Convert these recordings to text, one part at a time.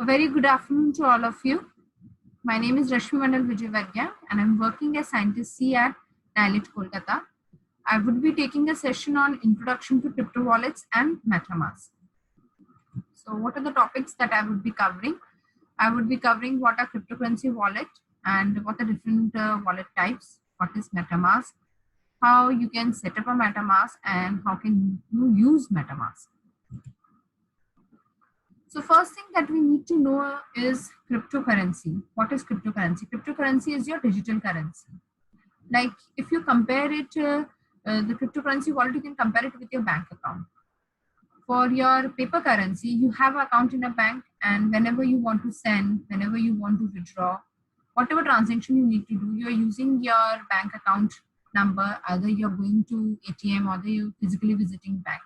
A very good afternoon to all of you. My name is Rashmi Mandal Vijayvargya and I'm working as scientist C at NILIT Kolkata. I would be taking a session on Introduction to Crypto Wallets and MetaMask. So what are the topics that I would be covering? I would be covering what are cryptocurrency wallet and what are different wallet types, what is MetaMask, how you can set up a MetaMask and how can you use MetaMask. So first thing that we need to know is cryptocurrency. What is cryptocurrency? Cryptocurrency is your digital currency. Like if you compare it, the cryptocurrency wallet, you can compare it with your bank account. For your paper currency, you have an account in a bank, and whenever you want to send, whenever you want to withdraw, whatever transaction you need to do, you're using your bank account number, either you're going to ATM or you're physically visiting bank.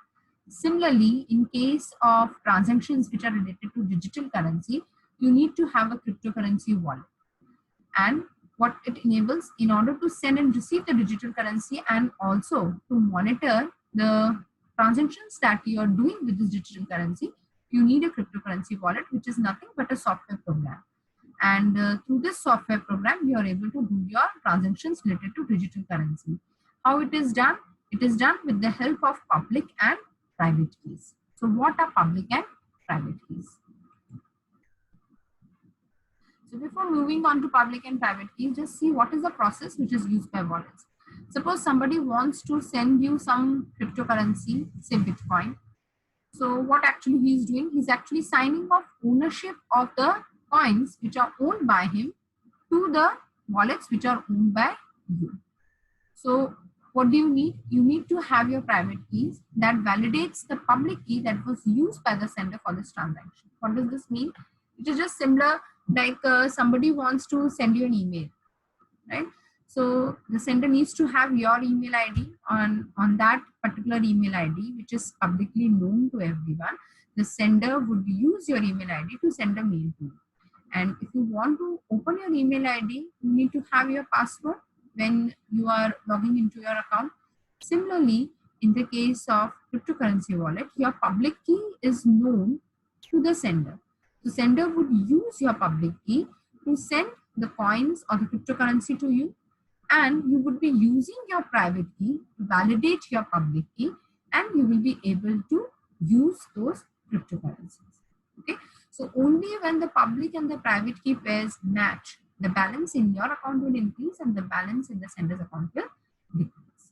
Similarly, in case of transactions which are related to digital currency, you need to have a cryptocurrency wallet. And what it enables, in order to send and receive the digital currency and also to monitor the transactions that you are doing with this digital currency, you need a cryptocurrency wallet, which is nothing but a software program. And through this software program, you are able to do your transactions related to digital currency. How it is done? It is done with the help of public and private keys. So what are public and private keys? So before moving on to public and private keys, just see what is the process which is used by wallets. Suppose somebody wants to send you some cryptocurrency, say Bitcoin. So what actually he is doing? He's actually signing off ownership of the coins which are owned by him to the wallets which are owned by you. So what do you need? You need to have your private keys that validates the public key that was used by the sender for this transaction. What does this mean? It is just similar like somebody wants to send you an email, right? So the sender needs to have your email ID on that particular email ID, which is publicly known to everyone. The sender would use your email ID to send a mail to you. And if you want to open your email ID, you need to have your password when you are logging into your account. Similarly, in the case of cryptocurrency wallet, your public key is known to the sender. The sender would use your public key to send the coins or the cryptocurrency to you, and you would be using your private key to validate your public key, and you will be able to use those cryptocurrencies. Okay, so only when the public and the private key pairs match, the balance in your account will increase and the balance in the sender's account will decrease.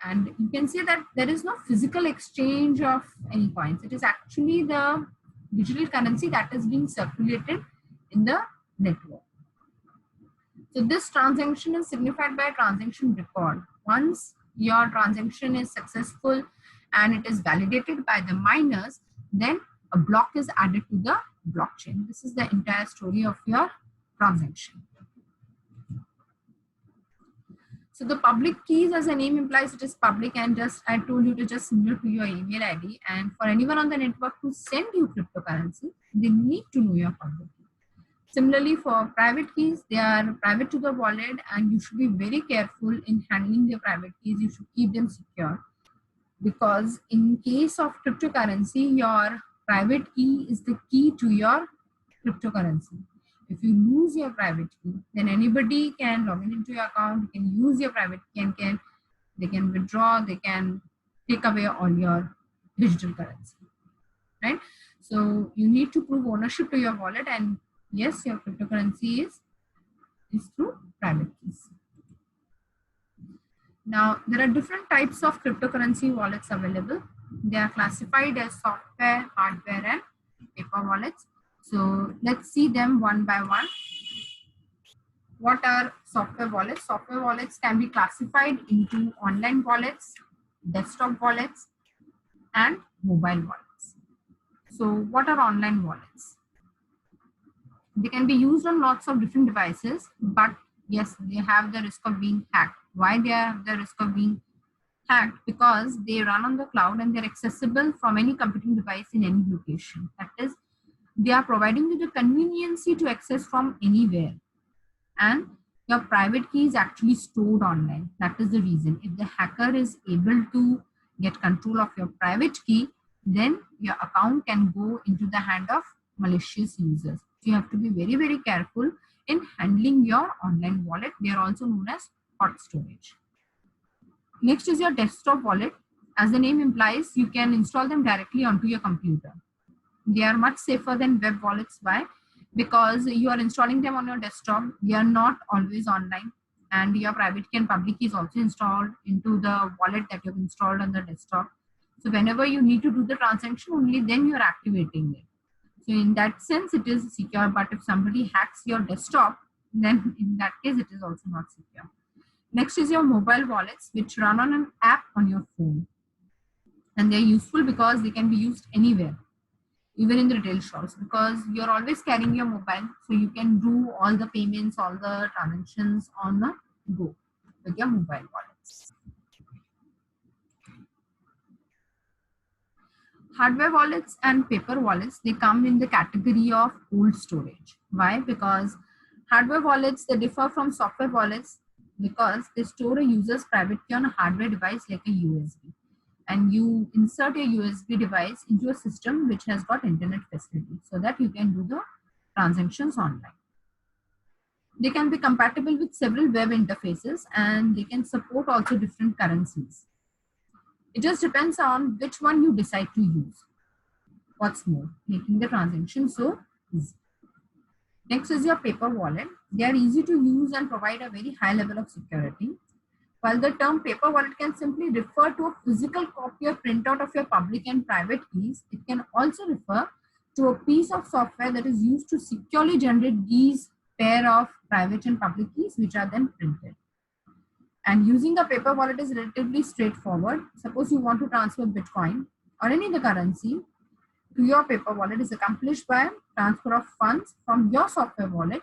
And you can see that there is no physical exchange of any coins. It is actually the digital currency that is being circulated in the network. So this transaction is signified by a transaction record. Once your transaction is successful and it is validated by the miners, then a block is added to the blockchain. This is the entire story of your transaction. So the public keys, as the name implies, it is public, and just I told you to just similar to your email ID. And for anyone on the network to send you cryptocurrency, they need to know your public key. Similarly, for private keys, they are private to the wallet, and you should be very careful in handling your private keys. You should keep them secure, because in case of cryptocurrency, your private key is the key to your cryptocurrency. If you lose your private key, then anybody can log into your account, can use your private key, and they can withdraw, they can take away all your digital currency, right? So you need to prove ownership to your wallet, and yes, your cryptocurrency is through private keys. Now, there are different types of cryptocurrency wallets available. They are classified as software, hardware, and paper wallets. So let's see them one by one. What are software wallets? Software wallets can be classified into online wallets, desktop wallets, and mobile wallets. So what are online wallets? They can be used on lots of different devices, but yes, they have the risk of being hacked. Why they have the risk of being hacked? Because they run on the cloud and they're accessible from any computing device in any location. That is, they are providing you the convenience to access from anywhere, and your private key is actually stored online. That is the reason. If the hacker is able to get control of your private key, then your account can go into the hand of malicious users. So you have to be very, very careful in handling your online wallet. They are also known as hot storage. Next is your desktop wallet. As the name implies, you can install them directly onto your computer. They are much safer than web wallets. Why? Because you are installing them on your desktop. They are not always online, and your private key and public key is also installed into the wallet that you have installed on the desktop. So whenever you need to do the transaction, only then you are activating it. So in that sense, it is secure. But if somebody hacks your desktop, then in that case, it is also not secure. Next is your mobile wallets, which run on an app on your phone. And they're useful because they can be used anywhere, even in the retail shops, because you're always carrying your mobile. So you can do all the payments, all the transactions on the go with your mobile wallets. Hardware wallets and paper wallets, they come in the category of cold storage. Why? Because hardware wallets, they differ from software wallets because they store a user's private key on a hardware device like a USB. And you insert a USB device into a system which has got internet facility so that you can do the transactions online. They can be compatible with several web interfaces and they can support also different currencies. It just depends on which one you decide to use. What's more, making the transaction so easy. Next is your paper wallet. They are easy to use and provide a very high level of security. While the term paper wallet can simply refer to a physical copy or printout of your public and private keys, it can also refer to a piece of software that is used to securely generate these pair of private and public keys, which are then printed. And using a paper wallet is relatively straightforward. Suppose you want to transfer Bitcoin or any other currency to your paper wallet, is accomplished by transfer of funds from your software wallet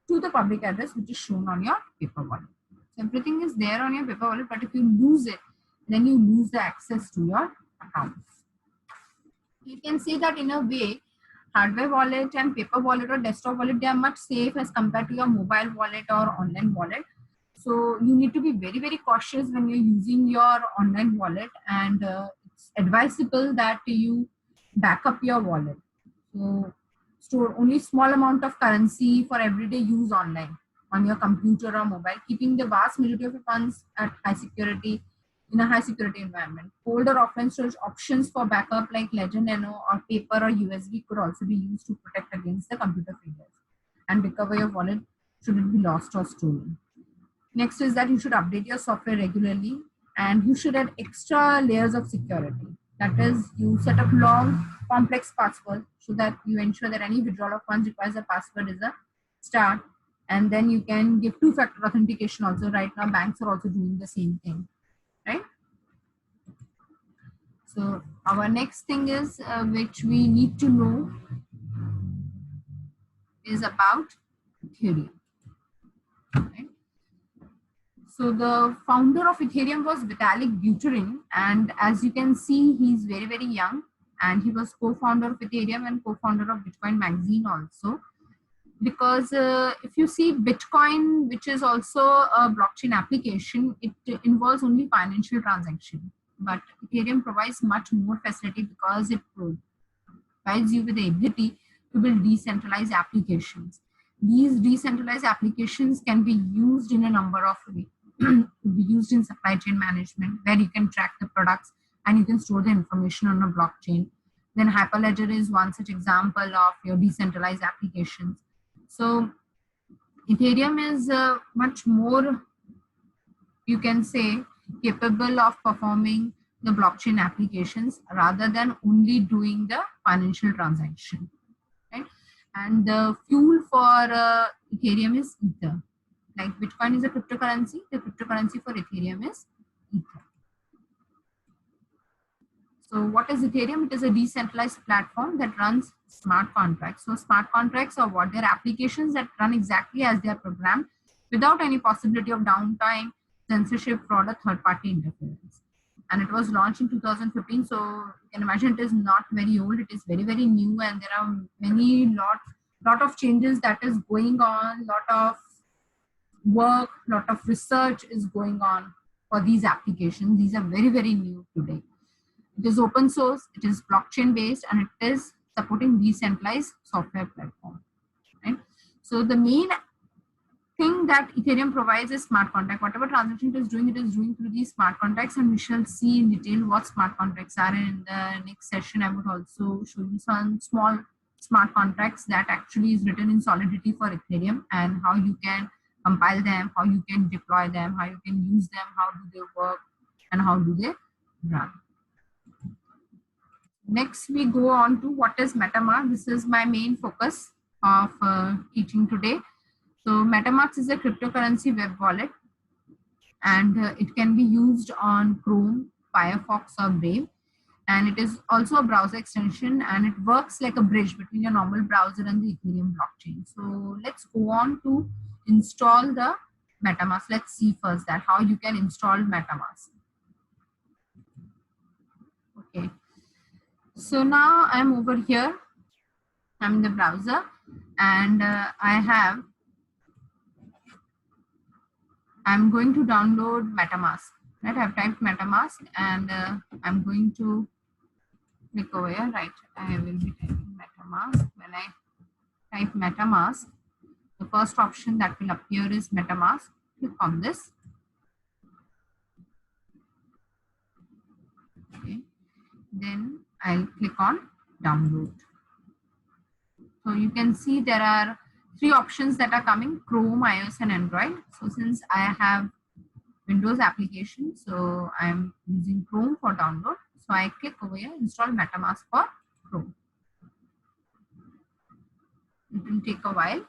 to the public address which is shown on your paper wallet. So everything is there on your paper wallet, but if you lose it, then you lose the access to your accounts. You can say that in a way, hardware wallet and paper wallet or desktop wallet, they are much safe as compared to your mobile wallet or online wallet. So you need to be very, very cautious when you're using your online wallet, and it's advisable that you back up your wallet. So store only small amount of currency for everyday use online on your computer or mobile, keeping the vast majority of your funds at high security in a high security environment. Cold or offline storage options for backup like Ledger Nano or paper or USB could also be used to protect against the computer failures and recover your wallet should it be lost or stolen. Next is that you should update your software regularly and you should add extra layers of security. That is, you set up long, complex passwords so that you ensure that any withdrawal of funds requires a password is a start. And then you can give two-factor authentication also. Right now, banks are also doing the same thing, right? So our next thing is which we need to know is about Ethereum. Right? So the founder of Ethereum was Vitalik Buterin, and as you can see, he's very, very young, and he was co-founder of Ethereum and co-founder of Bitcoin Magazine also. Because if you see Bitcoin, which is also a blockchain application, it involves only financial transaction. But Ethereum provides much more facility because it provides you with the ability to build decentralized applications. These decentralized applications can be used in a number of ways. Could be used in supply chain management, where you can track the products and you can store the information on a blockchain. Then Hyperledger is one such example of your decentralized applications. So Ethereum is much more, you can say, capable of performing the blockchain applications rather than only doing the financial transaction, right? And the fuel for Ethereum is Ether. Like Bitcoin is a cryptocurrency, the cryptocurrency for Ethereum is Ether. So what is Ethereum? It is a decentralized platform that runs smart contracts. So smart contracts are what? They're applications that run exactly as they are programmed without any possibility of downtime, censorship, fraud, or third-party interference. And it was launched in 2015. So you can imagine it is not very old. It is very, very new, and there are lot of changes that is going on, lot of work, lot of research is going on for these applications. These are very, very new today. It is open source, it is blockchain based, and it is supporting decentralized software platform, right? So the main thing that Ethereum provides is smart contract. Whatever transaction it is doing through these smart contracts, and we shall see in detail what smart contracts are. And in the next session, I would also show you some small smart contracts that actually is written in Solidity for Ethereum, and how you can compile them, how you can deploy them, how you can use them, how do they work, and how do they run. Next, we go on to what is MetaMask. This is my main focus of teaching today. So MetaMask is a cryptocurrency web wallet, and it can be used on Chrome, Firefox, or Brave. And it is also a browser extension, and it works like a bridge between your normal browser and the Ethereum blockchain. So let's go on to install the MetaMask. Let's see first that how you can install MetaMask. Okay. So now I'm over here. I'm in the browser, and I'm going to download MetaMask. Right, I've typed MetaMask, and I'm going to click over here. Right, I will be typing MetaMask. When I type MetaMask, the first option that will appear is MetaMask. Click on this. Okay, then I'll click on download. So you can see there are 3 options that are coming: Chrome, iOS, and Android. So since I have Windows application, so I'm using Chrome for download. So I click over here, install MetaMask for Chrome. It will take a while.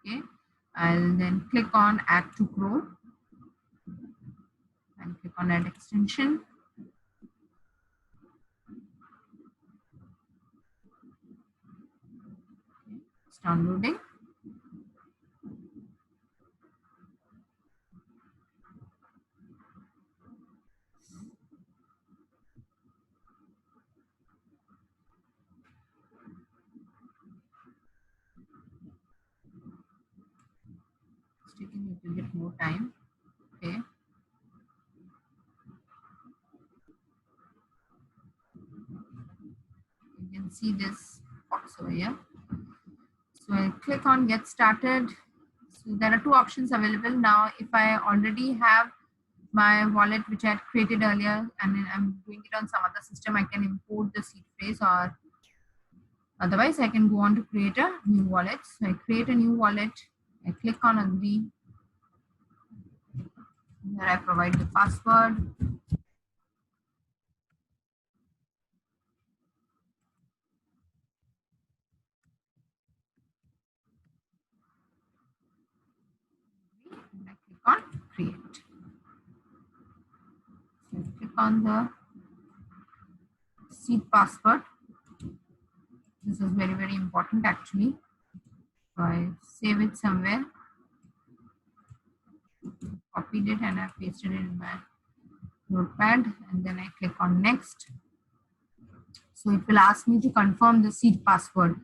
Okay, I'll then click on add to Chrome and click on add extension. Okay, it's downloading. It's taking a little bit more time. Okay. You can see this box over here. So I click on get started. So there are 2 options available now. If I already have my wallet which I had created earlier, and then I'm doing it on some other system, I can import the seed phrase, or otherwise I can go on to create a new wallet. So I create a new wallet. I click on agree. Here I provide the password. And I click on create. So I click on the seed password. This is very, very important actually. So I save it somewhere, copied it, and I pasted it in my notepad, and then I click on next. So it will ask me to confirm the seed password.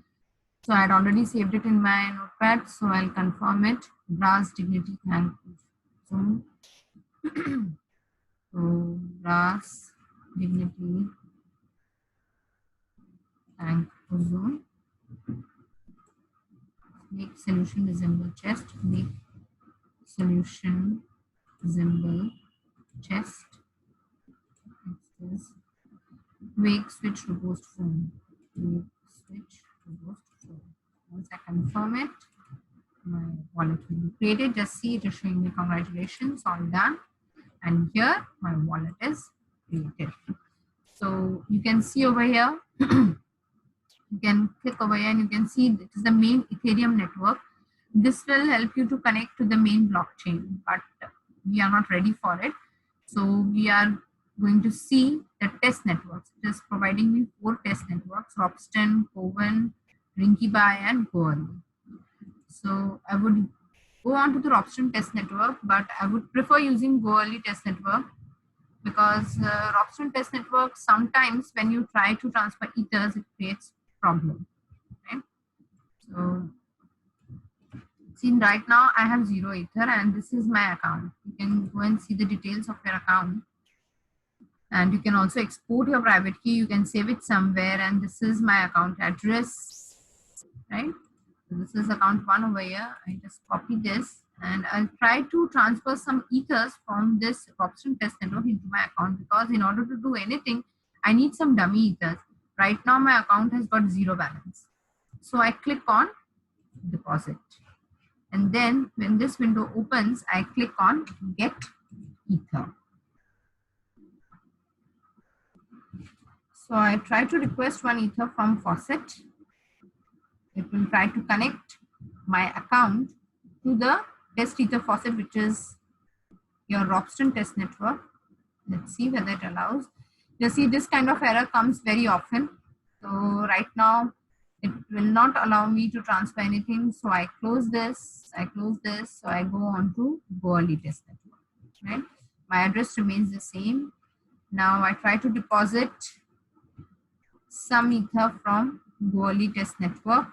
So I had already saved it in my notepad, so I'll confirm it. Brass Dignity Thank Zone. So Brass Dignity Thank Zone. Make solution resemble chest. Make solution resemble chest. Next is wake switch to ghost phone. Wake switch to ghost phone. Once I confirm it, my wallet will be created. Just see it is showing me congratulations, all done. And here my wallet is created. So you can see over here, you can click over here and you can see it is the main Ethereum network. This will help you to connect to the main blockchain, but we are not ready for it. So we are going to see the test networks. It is providing me 4 test networks: Ropsten, Coven, Rinkibai, and Goerli. So I would go on to the Ropsten test network, but I would prefer using Goerli test network, because Ropsten test network, sometimes when you try to transfer ethers, it creates problem. Right? So see, right now I have 0 ether, and this is my account. You can go and see the details of your account. And you can also export your private key. You can save it somewhere, and this is my account address, right? So this is account 1 over here. I just copy this and I'll try to transfer some ethers from this Ropsten test network into my account, because in order to do anything, I need some dummy ethers. Right now my account has got 0 balance. So I click on deposit. And then when this window opens, I click on get ether. So I try to request one ether from faucet. It will try to connect my account to the test ether faucet, which is your Ropsten test network. Let's see whether it allows. You see, this kind of error comes very often. So right now it will not allow me to transfer anything. So I close this, so I go on to Goali test network, right? My address remains the same. Now I try to deposit some ether from Goali test network.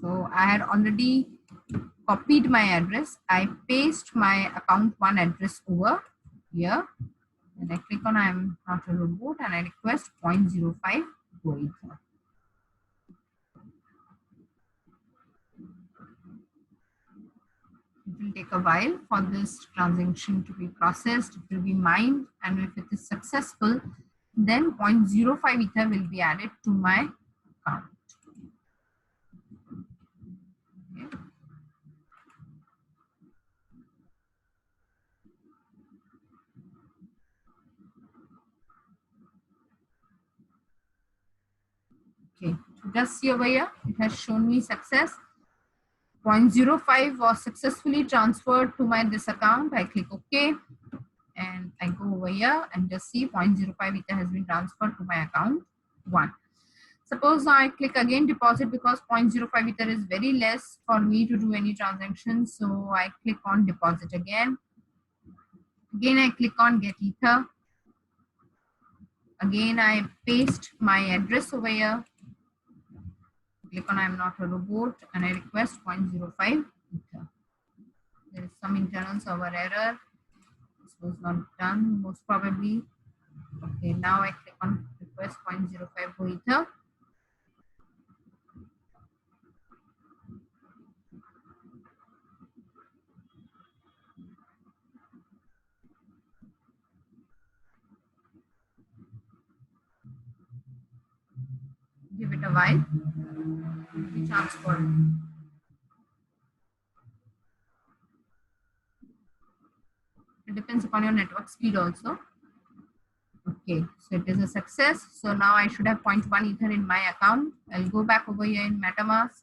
So I had already copied my address. I paste my account 1 address over here. And I click on I'm not a robot and I request 0.05 Go ether. It will take a while for this transaction to be processed. It will be mined, and if it is successful, then 0.05 ether will be added to my account. Okay. Okay, so just see over here, it has shown me success. 0.05 was successfully transferred to my this account. I click OK and I go over here and just see 0.05 ether has been transferred to my account 1. Suppose I click again deposit, because 0.05 ether is very less for me to do any transactions. So I click on deposit again. Again I click on get ether. Again I paste my address over here. Click on I'm not a robot and I request 0.05 ether. There is some internal server error. This was not done most probably. Okay, now I click on request 0.05 Go ether. Give it a while. We transfer. It depends upon your network speed also. Okay, so it is a success. So now I should have 0.1 ether in my account. I'll go back over here in MetaMask,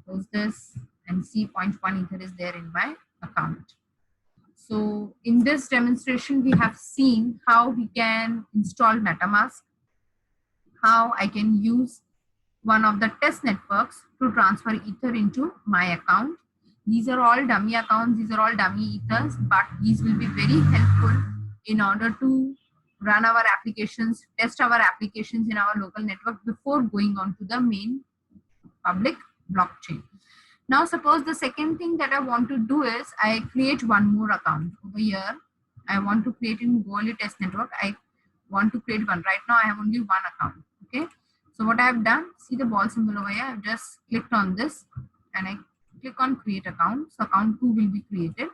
close this and see 0.1 ether is there in my account. So in this demonstration, we have seen how we can install MetaMask, how I can use one of the test networks to transfer ether into my account. These are all dummy accounts, these are all dummy ethers, but these will be very helpful in order to run our applications, test our applications in our local network before going on to the main public blockchain. Now suppose the second thing that I want to do is I create one more account over here. I want to create in Goali test network. I want to create one. Right now I have only one account. Okay. So what I have done, see the ball symbol over here. I've just clicked on this and I click on create account. So account 2 will be created.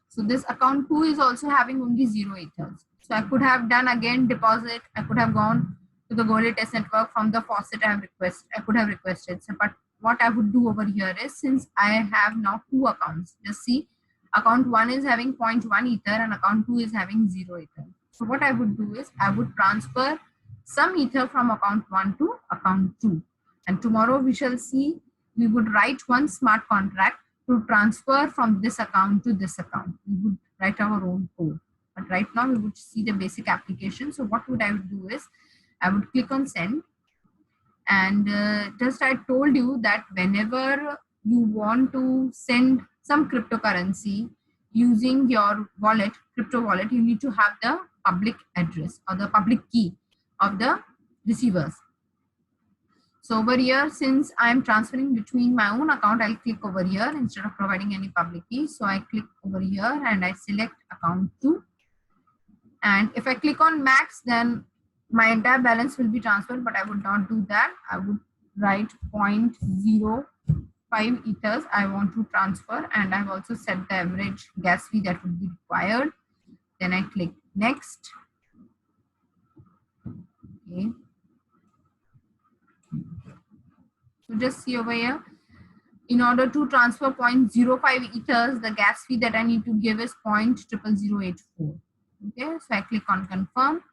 So this account 2 is also having only 0 ethers. So I could have done again deposit. I could have gone to the Goali test network from the faucet I could have requested. So, but what I would do over here is, since I have now 2 accounts, just see account 1 is having 0.1 ether and account 2 is having 0 ether. So what I would do is I would transfer some ether from account 1 to account 2. And tomorrow we shall see, we would write one smart contract to transfer from this account to this account. We would write our own code. But right now we would see the basic application. So what would I do is, I would click on send. And just I told you that whenever you want to send some cryptocurrency using your wallet, crypto wallet, you need to have the public address or the public key of the receivers. So over here, since I'm transferring between my own account, I'll click over here instead of providing any public key. So I click over here and I select account 2. And if I click on max, then my entire balance will be transferred, but I would not do that. I would write 0.05 ethers I want to transfer, and I've also set the average gas fee that would be required. Then I click next. Okay. So just see over here, in order to transfer 0.05 ethers, the gas fee that I need to give is 0.0084. Okay, so I click on confirm,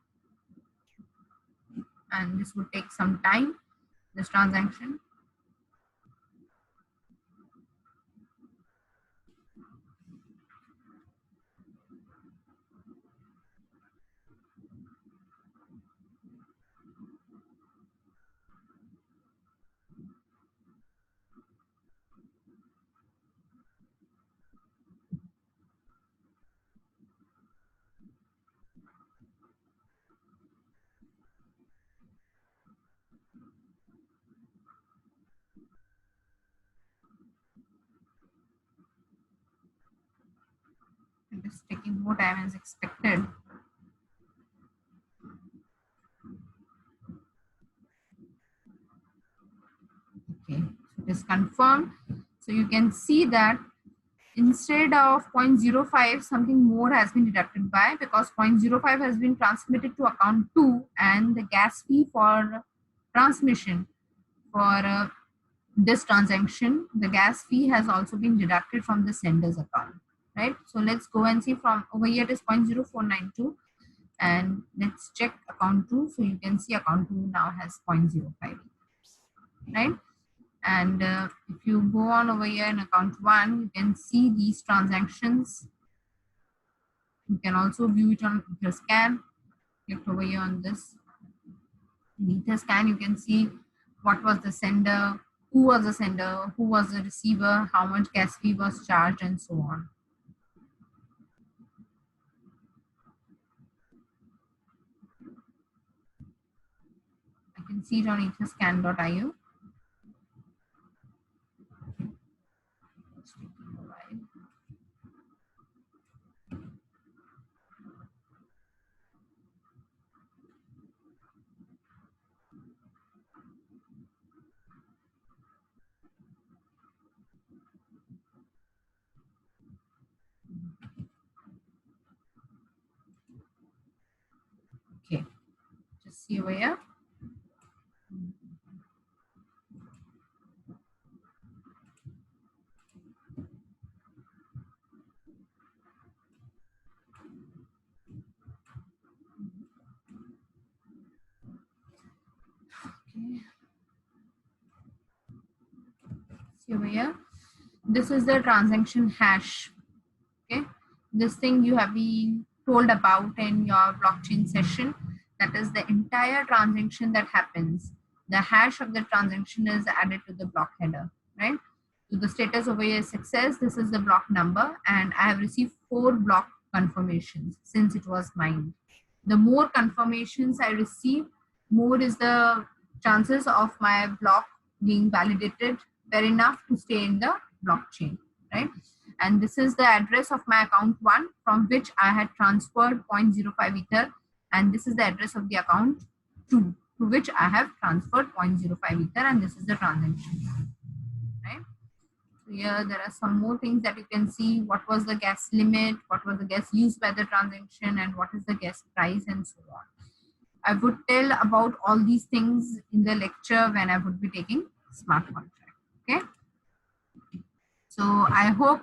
and this would take some time, this transaction. It is taking more time as expected. Okay, so it is confirmed. So you can see that instead of 0.05, something more has been deducted by, because 0.05 has been transmitted to account 2, and the gas fee for transmission for this transaction, the gas fee has also been deducted from the sender's account, right? So let's go and see from over here. It is 0.0492, and let's check account 2. So you can see account 2 now has 0.05, right? And if you go on over here in account 1, you can see these transactions. You can also view it on Etherscan. Click over here on this. In Etherscan, you can see what was the sender, who was the sender, who was the receiver, how much gas fee was charged, and so on. I can see it on etherscan.io. Okay, just see over here. Okay. See over here. This is the transaction hash. Okay, this thing you have been told about in your blockchain session. That is the entire transaction that happens. The hash of the transaction is added to the block header, right? So the status over here is success. This is the block number, and I have received 4 block confirmations since it was mined. The more confirmations I receive, more is the chances of my block being validated fair enough to stay in the blockchain, right? And this is the address of my account 1, from which I had transferred 0.05 ether, and this is the address of the account 2, to which I have transferred 0.05 ether, and this is the transaction, right? So here there are some more things that you can see. What was the gas limit, what was the gas used by the transaction, and what is the gas price, and so on. I would tell about all these things in the lecture when I would be taking smart contract. Okay, so I hope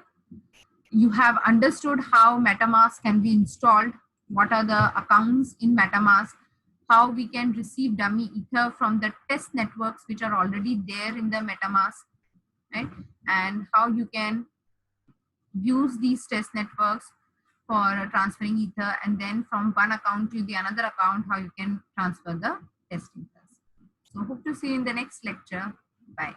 you have understood how MetaMask can be installed, what are the accounts in MetaMask, how we can receive dummy ether from the test networks which are already there in the MetaMask, right? And how you can use these test networks for transferring ether, and then from one account to the another account, how you can transfer the test ethers. So hope to see you in the next lecture. Bye.